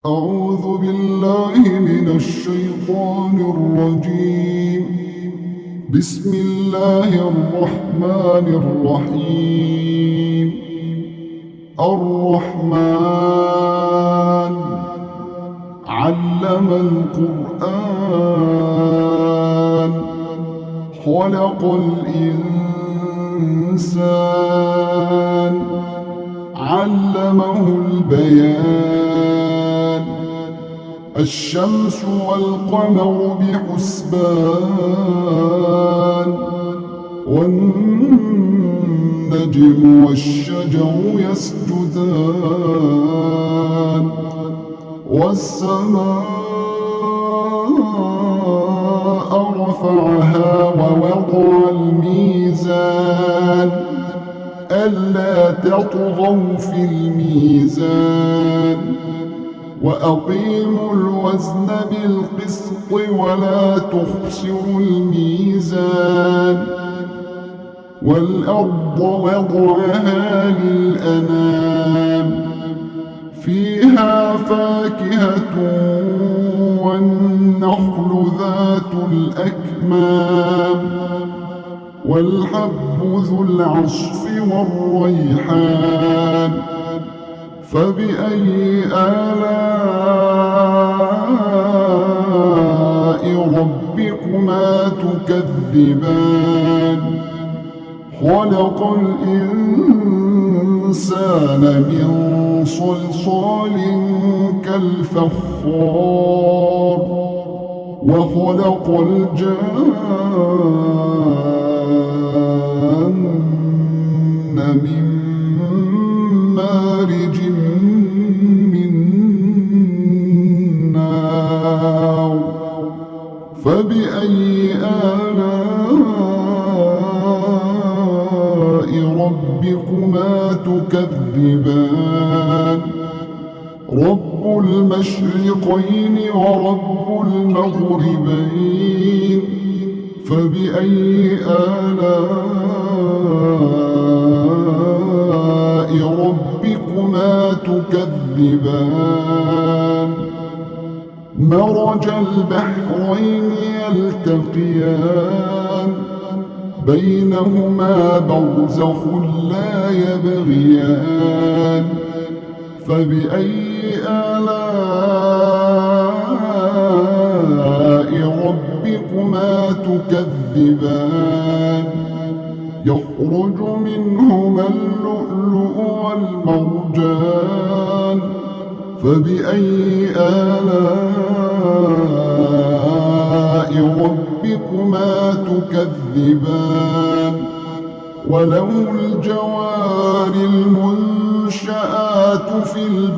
أعوذ بالله من الشيطان الرجيم. بسم الله الرحمن الرحيم. الرحمن علم القرآن خلق الإنسان علمه البيان الشمس والقمر بحسبان والنجم والشجر يسجدان والسماء رفعها ووضع الميزان ألا تطغوا في الميزان وأقيموا الوزن بالقسط ولا تخسروا الميزان والأرض وضعها للأنام فيها فاكهة والنخل ذات الأكمام والحب ذو العصف والريحان فبأي آلاء ربكما تكذبان خلق الإنسان من صلصال كالفخار وخلق الجان من مارج من نار فبأي آلاء ربكما تكذبان رب المشرقين ورب المغربين فبأي آلاء ربكما تكذبان مرج البحرين يلتقيان بينهما برزخ لا يبغيان فبأي آلاء ربكما تكذبان يخرج منهما اللؤلؤ والمرجان فبأي آلاء ربكما تكذبان وله الجوار المنشآت في